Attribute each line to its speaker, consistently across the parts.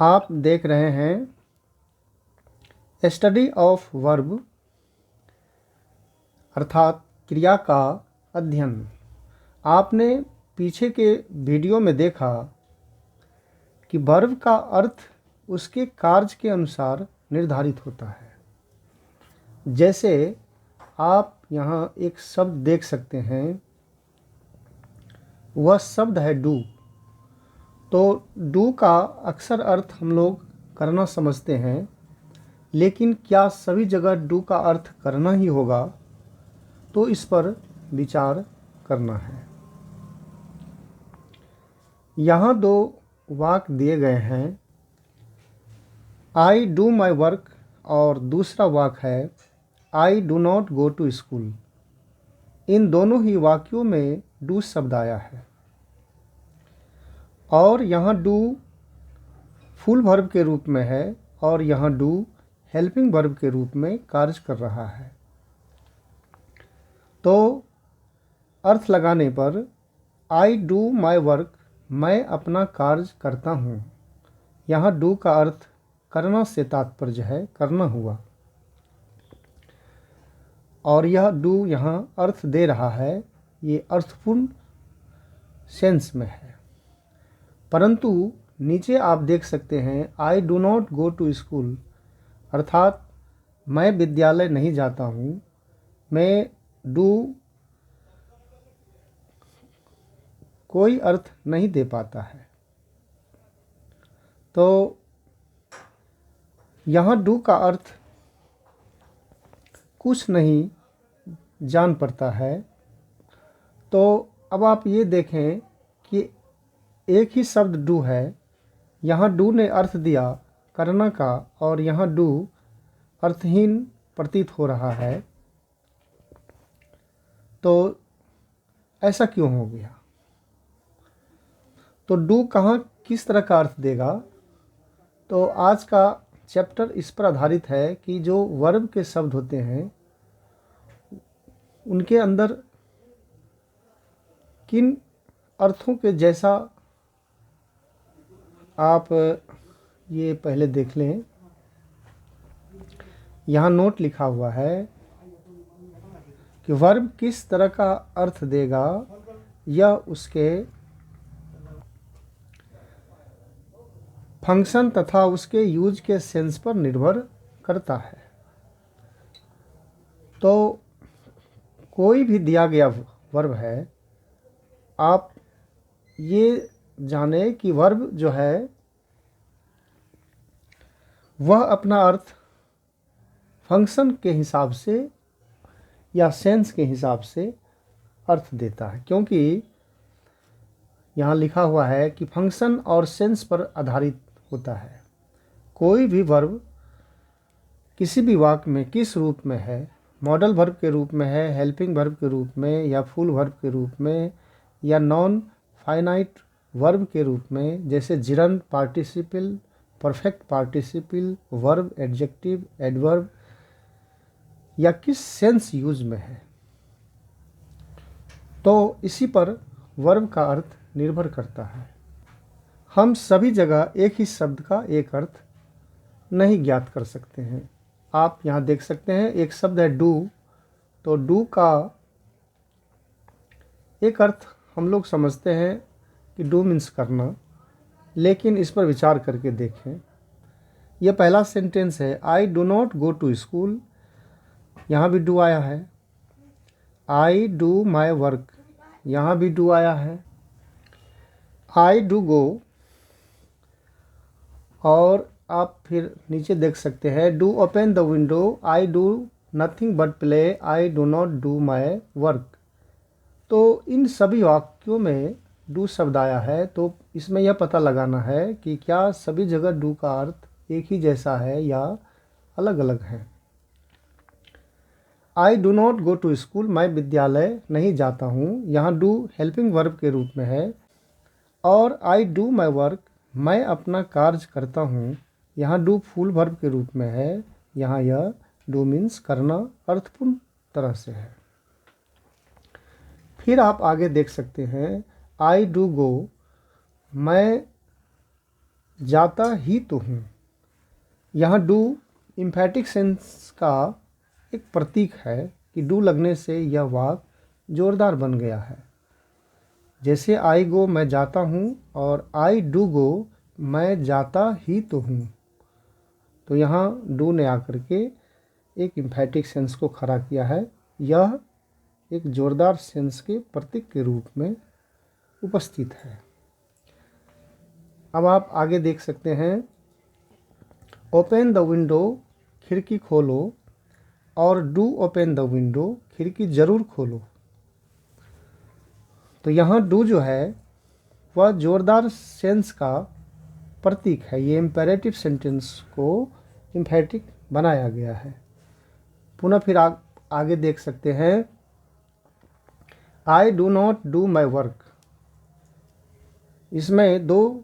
Speaker 1: आप देख रहे हैं स्टडी ऑफ वर्ब अर्थात क्रिया का अध्ययन। आपने पीछे के वीडियो में देखा कि वर्ब का अर्थ उसके कार्य के अनुसार निर्धारित होता है। जैसे आप यहाँ एक शब्द देख सकते हैं, वह शब्द है डू। तो डू का अक्सर अर्थ हम लोग करना समझते हैं, लेकिन क्या सभी जगह डू का अर्थ करना ही होगा? तो इस पर विचार करना है। यहाँ दो वाक्य दिए गए हैं, आई डू माई वर्क और दूसरा वाक्य है I do not go to school. इन दोनों ही वाक्यों में डू शब्द आया है और यहाँ डू फुल वर्ब के रूप में है और यहाँ डू हेल्पिंग वर्ब के रूप में कार्य कर रहा है। तो अर्थ लगाने पर आई डू माई वर्क, मैं अपना कार्य करता हूँ। यहाँ डू का अर्थ करना से तात्पर्य है, करना हुआ, और यह डू यहाँ अर्थ दे रहा है, ये अर्थपूर्ण सेंस में है। परंतु नीचे आप देख सकते हैं I do not go to school, अर्थात मैं विद्यालय नहीं जाता हूँ। मैं डू कोई अर्थ नहीं दे पाता है। तो यहाँ डू का अर्थ कुछ नहीं जान पड़ता है। तो अब आप ये देखें कि एक ही शब्द डू है, यहाँ डू ने अर्थ दिया करना का और यहाँ डू अर्थहीन प्रतीत हो रहा है। तो ऐसा क्यों हो गया? तो डू कहाँ किस तरह का अर्थ देगा? तो आज का चैप्टर इस पर आधारित है कि जो वर्ब के शब्द होते हैं उनके अंदर किन अर्थों के जैसा आप ये पहले देख लें। यहाँ नोट लिखा हुआ है कि वर्ब किस तरह का अर्थ देगा, यह उसके फंक्शन तथा उसके यूज के सेंस पर निर्भर करता है। तो कोई भी दिया गया वर्ब है, आप ये जाने कि वर्ब जो है वह अपना अर्थ फंक्शन के हिसाब से या सेंस के हिसाब से अर्थ देता है, क्योंकि यहाँ लिखा हुआ है कि फंक्शन और सेंस पर आधारित होता है। कोई भी वर्ब किसी भी वाक्य में किस रूप में है, मॉडल वर्ब के रूप में है, हेल्पिंग वर्ब के रूप में, या फुल वर्ब के रूप में, या नॉन फाइनाइट वर्ब के रूप में, जैसे gerund participle, perfect participle, verb, adjective, adverb, या किस सेंस यूज में है, तो इसी पर वर्ब का अर्थ निर्भर करता है। हम सभी जगह एक ही शब्द का एक अर्थ नहीं ज्ञात कर सकते हैं। आप यहाँ देख सकते हैं एक शब्द है डू। तो डू का एक अर्थ हम लोग समझते हैं कि डू मीन्स करना, लेकिन इस पर विचार करके देखें। यह पहला सेंटेंस है, I do not go to school, यहाँ भी डू आया है। आई डू माई वर्क, यहाँ भी डू आया है। आई डू गो, और आप फिर नीचे देख सकते हैं do open the window, I do nothing but play, I do not do my work. तो इन सभी वाक्यों में डू शब्द आया है। तो इसमें यह पता लगाना है कि क्या सभी जगह डू का अर्थ एक ही जैसा है या अलग अलग है। I do not go to school, मैं विद्यालय नहीं जाता हूँ, यहाँ डू हेल्पिंग वर्ब के रूप में है। और आई डू माई वर्क, मैं अपना कार्य करता हूँ, यहाँ डू फुल वर्ब के रूप में है। यहाँ यह डू मीन्स करना अर्थपूर्ण तरह से है। फिर आप आगे देख सकते हैं आई डू गो, मैं जाता ही तो हूँ। यहाँ डू इम्फेटिक सेंस का एक प्रतीक है कि डू लगने से यह वाक्य जोरदार बन गया है। जैसे आई गो मैं जाता हूँ और आई डू गो मैं जाता ही तो हूँ। तो यहाँ डू ने आकर के एक इम्फेटिक सेंस को खड़ा किया है। यह एक जोरदार सेंस के प्रतीक के रूप में उपस्थित है। अब आप आगे देख सकते हैं, ओपन द विंडो, खिड़की खोलो, और डू ओपन द विंडो, खिड़की जरूर खोलो। तो यहाँ डू जो है वह जोरदार सेंस का प्रतीक है। ये इम्पेरेटिव सेंटेंस को इम्फेटिक बनाया गया है। पुनः फिर आगे देख सकते हैं, I do not do my work. इसमें दो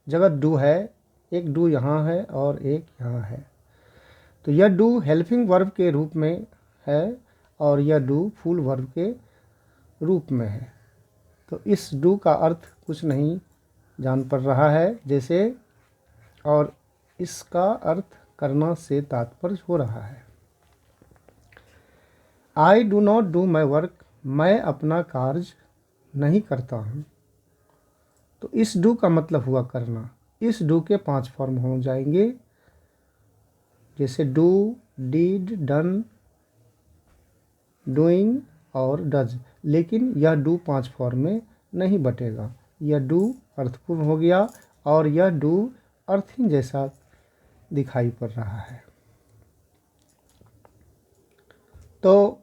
Speaker 1: जगह डू है, एक डू यहाँ है और एक यहाँ है। तो यह डू हेल्पिंग वर्ब के रूप में है और यह डू फुल वर्ब के रूप में है। तो इस डू का अर्थ कुछ नहीं जान पड़ रहा है जैसे, और इसका अर्थ करना से तात्पर्य हो रहा है। I do not do my work, मैं अपना कार्य नहीं करता हूँ। तो इस डू का मतलब हुआ करना। इस डू के 5 फॉर्म हो जाएंगे, जैसे डू, डीड, डन, डूइंग और डज। लेकिन यह डू 5 फॉर्म में नहीं बटेगा। यह डू अर्थपूर्ण हो गया और यह डू अर्थिंग जैसा दिखाई पड़ रहा है। तो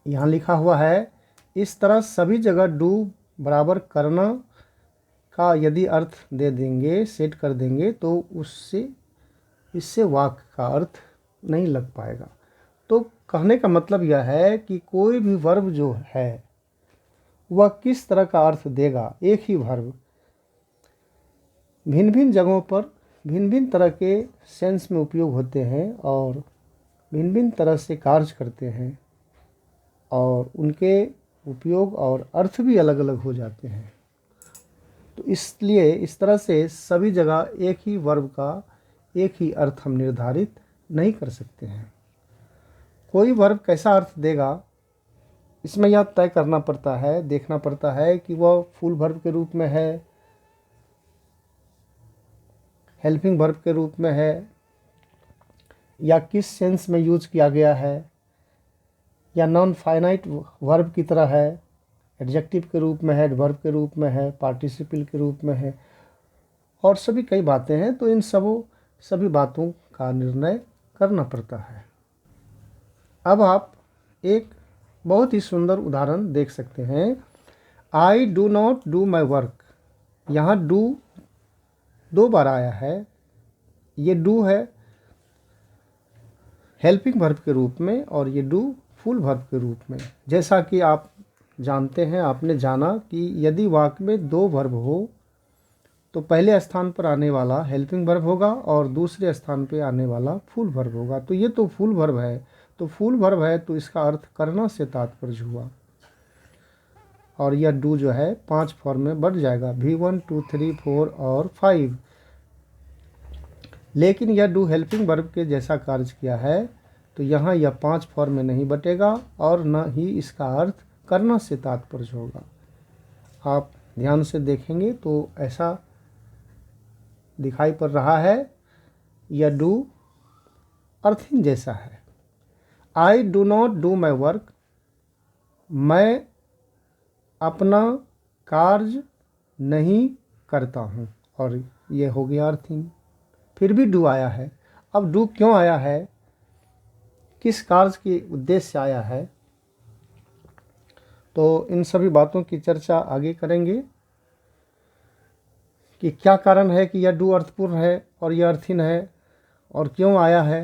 Speaker 1: यहाँ लिखा हुआ है, इस तरह सभी जगह डू बराबर करना का यदि अर्थ दे देंगे, सेट कर देंगे, तो इससे वाक्य का अर्थ नहीं लग पाएगा। तो कहने का मतलब यह है कि कोई भी वर्ब जो है वह किस तरह का अर्थ देगा। एक ही वर्ब भिन्न भिन्न जगहों पर भिन्न भिन्न तरह के सेंस में उपयोग होते हैं और भिन्न भिन्न तरह से कार्य करते हैं और उनके उपयोग और अर्थ भी अलग अलग हो जाते हैं। तो इसलिए इस तरह से सभी जगह एक ही वर्ब का एक ही अर्थ हम निर्धारित नहीं कर सकते हैं। कोई वर्ब कैसा अर्थ देगा, इसमें यह तय करना पड़ता है, देखना पड़ता है कि वह फुल वर्ब के रूप में है, हेल्पिंग वर्ब के रूप में है, या किस सेंस में यूज किया गया है, या नॉन फाइनाइट वर्ब की तरह है, एडजेक्टिव के रूप में है, एडवर्ब के रूप में है, पार्टिसिपल के रूप में है, और सभी कई बातें हैं। तो इन सभी बातों का निर्णय करना पड़ता है। अब आप एक बहुत ही सुंदर उदाहरण देख सकते हैं। I do not do my work. यहाँ डू 2 बार आया है। ये डू है हेल्पिंग वर्ब के रूप में और ये डू फुल वर्ब के रूप में। जैसा कि आप जानते हैं, आपने जाना कि यदि वाक्य में 2 वर्ब हो तो पहले स्थान पर आने वाला हेल्पिंग वर्ब होगा और दूसरे स्थान पर आने वाला फुल वर्ब होगा। तो ये तो फुल वर्ब है, तो फुल वर्ब है तो इसका अर्थ करना से तात्पर्य हुआ। और यह डू जो है 5 फॉर्म में बढ़ जाएगा, V1, 2, 3, 4 और 5। लेकिन यह डू हेल्पिंग वर्ब के जैसा कार्य किया है तो यहाँ यह 5 फॉर्म में नहीं बटेगा और न ही इसका अर्थ करना से तात्पर्य होगा। आप ध्यान से देखेंगे तो ऐसा दिखाई पड़ रहा है, यह डू अर्थिंग जैसा है। I do not do my work, मैं अपना कार्य नहीं करता हूँ, और ये हो गया अर्थिंग। फिर भी डू आया है। अब डू क्यों आया है, किस कार्य के उद्देश्य से आया है, तो इन सभी बातों की चर्चा आगे करेंगे कि क्या कारण है कि यह डू अर्थपूर्ण है और यह अर्थिन है और क्यों आया है।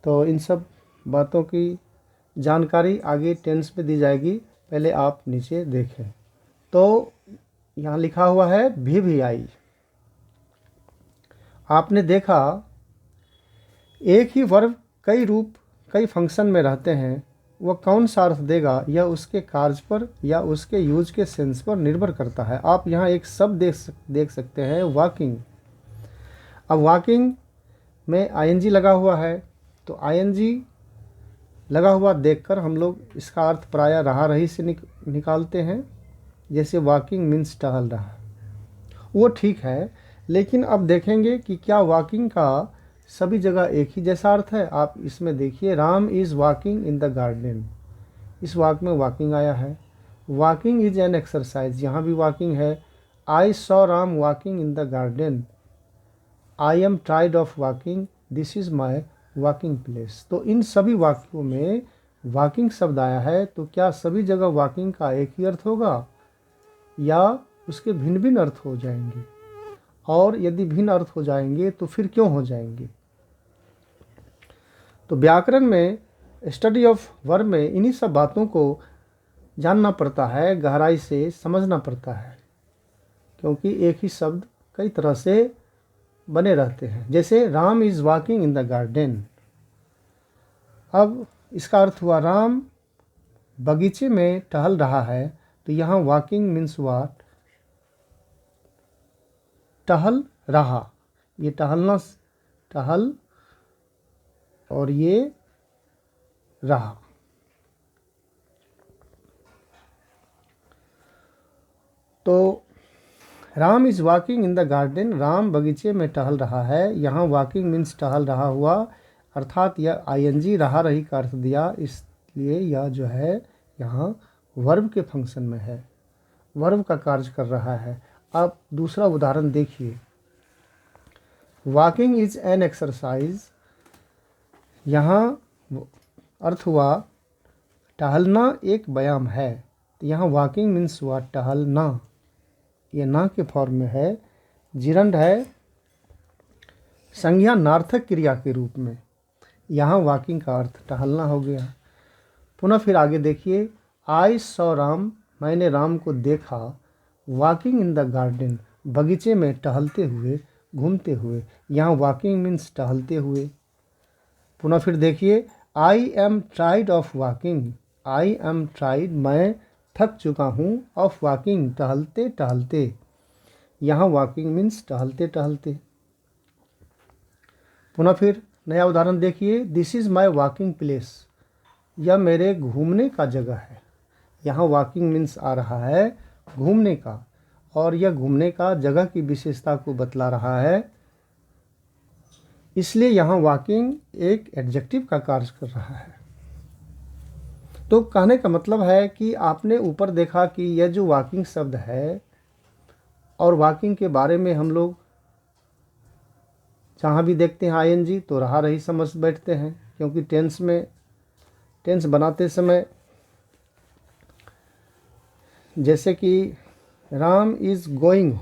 Speaker 1: तो इन सब बातों की जानकारी आगे टेंस में दी जाएगी। पहले आप नीचे देखें तो यहाँ लिखा हुआ है भी आई। आपने देखा एक ही वर्ब कई रूप कई फंक्शन में रहते हैं, वह कौन सा अर्थ देगा यह उसके कार्य पर या उसके यूज के सेंस पर निर्भर करता है। आप यहाँ एक शब्द देख सकते हैं, वॉकिंग। अब वॉकिंग में आईएनजी लगा हुआ है, तो आईएनजी लगा हुआ देखकर हम लोग इसका अर्थ प्रायः रहा रही से निकालते हैं। जैसे वॉकिंग मीन्स टहल रहा, वो ठीक है, लेकिन अब देखेंगे कि क्या वॉकिंग का सभी जगह एक ही जैसा अर्थ है। आप इसमें देखिए, Ram is walking in the garden, इस वाक में वॉकिंग आया है। वॉकिंग इज एन एक्सरसाइज, यहाँ भी वॉकिंग है। I saw Ram walking in the garden, I am tired of walking, this is my walking place. तो इन सभी वाक्यों में वॉकिंग शब्द आया है, तो क्या सभी जगह वॉकिंग का एक ही अर्थ होगा या उसके भिन्न भिन्न अर्थ हो जाएंगे? और यदि भिन्न अर्थ हो जाएंगे तो फिर क्यों हो जाएंगे? तो व्याकरण में, स्टडी ऑफ वर्ब में इन्हीं सब बातों को जानना पड़ता है, गहराई से समझना पड़ता है, क्योंकि एक ही शब्द कई तरह से बने रहते हैं। जैसे Ram is walking in the garden, अब इसका अर्थ हुआ राम बगीचे में टहल रहा है, तो यहाँ वॉकिंग मीन्स व्हाट, टहल रहा। ये टहलना, टहल और ये रहा। तो Ram is walking in the garden, Ram बगीचे में टहल रहा है। यहाँ वॉकिंग मीन्स टहल रहा हुआ, अर्थात यह आईएनजी रहा रही का अर्थ दिया, इसलिए यह जो है यहाँ वर्ब के फंक्शन में है, वर्ब का कार्य कर रहा है। अब दूसरा उदाहरण देखिए, वॉकिंग इज एन एक्सरसाइज, यहाँ अर्थ हुआ टहलना एक व्यायाम है। तो यहाँ वॉकिंग मीन्स हुआ टहलना, ये ना के फॉर्म में है, जिरंड है, संज्ञा नार्थक क्रिया के रूप में। यहाँ वॉकिंग का अर्थ टहलना हो गया। पुनः फिर आगे देखिए, आई सॉ राम, मैंने राम को देखा, वॉकिंग इन द गार्डन, बगीचे में टहलते हुए, घूमते हुए। यहाँ वॉकिंग मीन्स टहलते हुए। पुनः फिर देखिए, I am tired of walking, I am tired, मैं थक चुका हूँ, ऑफ वॉकिंग, टहलते टहलते। यहाँ वॉकिंग मीन्स टहलते टहलते। पुनः फिर नया उदाहरण देखिए, this is my walking place, यह मेरे घूमने का जगह है। यहाँ वॉकिंग मीन्स आ रहा है घूमने का, और यह घूमने का जगह की विशेषता को बतला रहा है, इसलिए यहाँ वॉकिंग एक एडजेक्टिव का कार्य कर रहा है। तो कहने का मतलब है कि आपने ऊपर देखा कि यह जो वॉकिंग शब्द है, और वॉकिंग के बारे में हम लोग जहाँ भी देखते हैं आईएनजी तो रहा रही समझ बैठते हैं, क्योंकि टेंस बनाते समय, जैसे कि Ram is going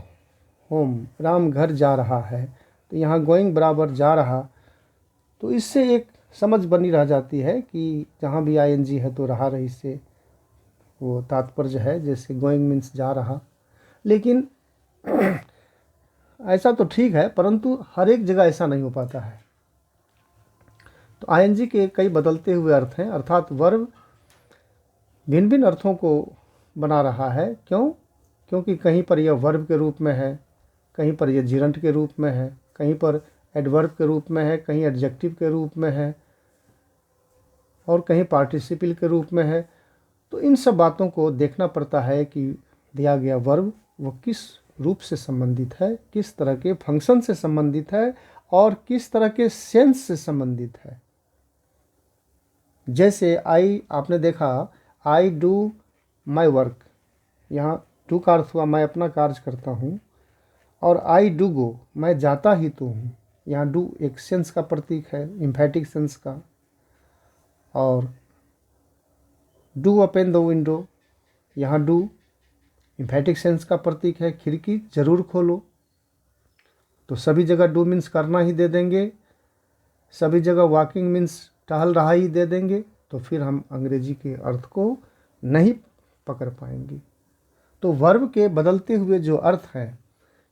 Speaker 1: home, Ram घर जा रहा है, तो यहाँ गोइंग बराबर जा रहा, तो इससे एक समझ बनी रह जाती है कि जहाँ भी आईएनजी है तो रहा रही से वो तात्पर्य है, जैसे गोइंग मीन्स जा रहा। लेकिन ऐसा तो ठीक है, परंतु हर एक जगह ऐसा नहीं हो पाता है। तो आईएनजी के कई बदलते हुए अर्थ हैं, अर्थात वर्ब भिन्न भिन्न अर्थों को बना रहा है। क्यों? क्योंकि कहीं पर यह वर्ब के रूप में है, कहीं पर यह जिरंट के रूप में है, कहीं पर एडवर्ब के रूप में है, कहीं एडजेक्टिव के रूप में है, और कहीं पार्टिसिपल के रूप में है। तो इन सब बातों को देखना पड़ता है कि दिया गया वर्ब वो किस रूप से संबंधित है, किस तरह के फंक्शन से संबंधित है, और किस तरह के सेंस से संबंधित है। जैसे आई, आपने देखा आई डू माई वर्क, यहाँ डू का अर्थ हुआ मैं अपना कार्य करता हूँ, और आई डू गो, मैं जाता ही तो हूँ। यहाँ डू एक सेंस का प्रतीक है, एम्फैटिक सेंस का। और डू ओपन द विंडो, यहाँ डू एम्फैटिक सेंस का प्रतीक है, खिड़की जरूर खोलो। तो सभी जगह डू मीन्स करना ही दे देंगे, सभी जगह वॉकिंग मीन्स टहल रहा ही दे देंगे, तो फिर हम अंग्रेजी के अर्थ को नहीं पकड़ पाएंगे। तो वर्ब के बदलते हुए जो अर्थ हैं,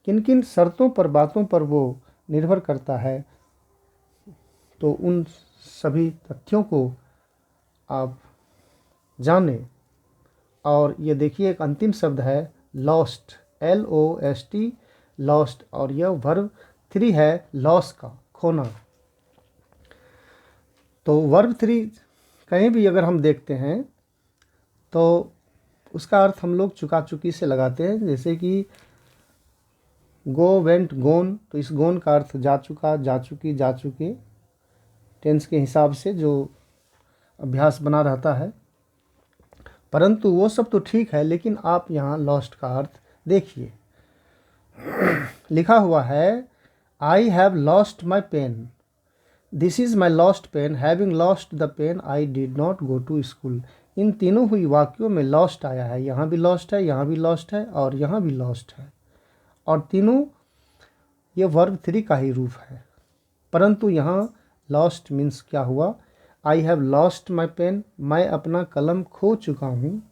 Speaker 1: किन किन शर्तों पर, बातों पर वो निर्भर करता है, तो उन सभी तथ्यों को आप जाने। और ये देखिए एक अंतिम शब्द है लॉस्ट, LOST, लॉस्ट, और यह वर्ब 3 है लॉस का, खोना। तो वर्ब 3 कहीं भी अगर हम देखते हैं तो उसका अर्थ हम लोग चुका चुकी से लगाते हैं। जैसे कि गो, वेंट, गोन, तो इस गोन का अर्थ जा चुका, जा चुकी, जा चुके, टेंस के हिसाब से जो अभ्यास बना रहता है। परंतु वो सब तो ठीक है, लेकिन आप यहाँ लॉस्ट का अर्थ देखिए। लिखा हुआ है I have lost my pen, this is my lost pen, having lost the pen I did not go to school. इन तीनों हुई वाक्यों में लॉस्ट आया है, यहाँ भी लॉस्ट है, यहाँ भी लॉस्ट है, और यहाँ भी लॉस्ट है, और तीनों ये वर्ब 3 का ही रूप है। परंतु यहाँ लॉस्ट मीन्स क्या हुआ, I have lost my pen, मैं अपना कलम खो चुका हूँ।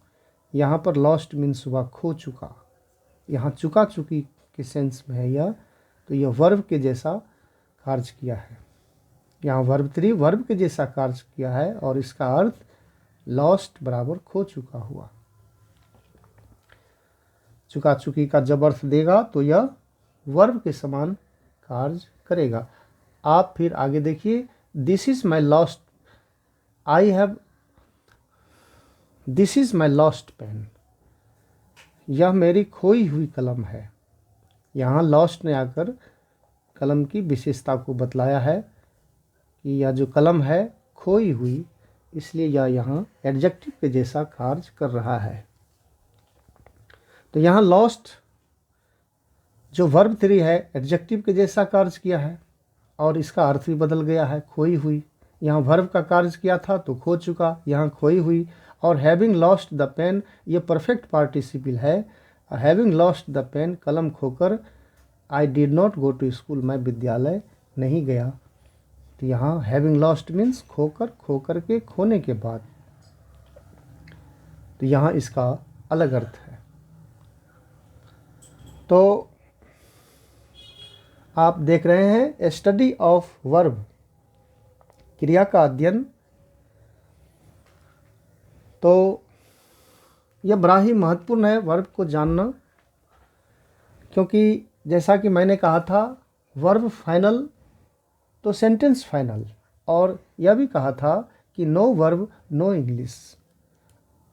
Speaker 1: यहाँ पर लॉस्ट मीन्स हुआ खो चुका, यहाँ चुका चुकी के सेंस में है यह, तो यह वर्ब के जैसा कार्य किया है। यहाँ वर्ब 3 वर्ब के जैसा कार्य किया है, और इसका अर्थ लॉस्ट बराबर खो चुका हुआ। चुका चुकी का जब अर्थ देगा तो यह वर्ब के समान कार्य करेगा। आप फिर आगे देखिए, this is my lost, I have, this is my lost pen, यह मेरी खोई हुई कलम है। यहाँ लॉस्ट ने आकर कलम की विशेषता को बतलाया है कि यह जो कलम है खोई हुई, इसलिए यह यहाँ एडजेक्टिव के जैसा कार्य कर रहा है। तो यहाँ लॉस्ट जो वर्ब 3 है एडजेक्टिव के जैसा कार्य किया है, और इसका अर्थ भी बदल गया है, खोई हुई। यहाँ वर्ब का कार्य किया था तो खो चुका, यहाँ खोई हुई। और हैविंग लॉस्ट द पेन ये परफेक्ट पार्टिसिपल है, हैविंग लॉस्ट द पेन कलम खोकर, I did not go to school मैं विद्यालय नहीं गया। तो यहाँ हैविंग लॉस्ट मीन्स खोकर, खोकर के, खोने के बाद। तो यहाँ इसका अलग अर्थ है। तो आप देख रहे हैं स्टडी ऑफ वर्ब, क्रिया का अध्ययन। तो यह बड़ा ही महत्वपूर्ण है वर्ब को जानना, क्योंकि जैसा कि मैंने कहा था वर्ब फाइनल तो सेंटेंस फाइनल, और यह भी कहा था कि नो वर्ब नो इंग्लिश।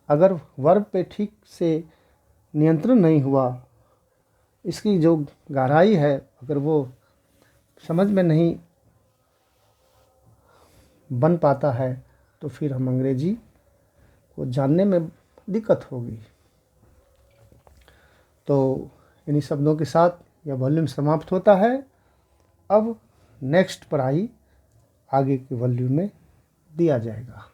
Speaker 1: अगर वर्ब पे ठीक से नियंत्रण नहीं हुआ, इसकी जो गहराई है अगर वो समझ में नहीं बन पाता है, तो फिर हम अंग्रेजी को जानने में दिक्कत होगी। तो इन्हीं शब्दों के साथ यह वॉल्यूम समाप्त होता है। अब नेक्स्ट पढ़ाई आगे के वॉल्यूम में दिया जाएगा।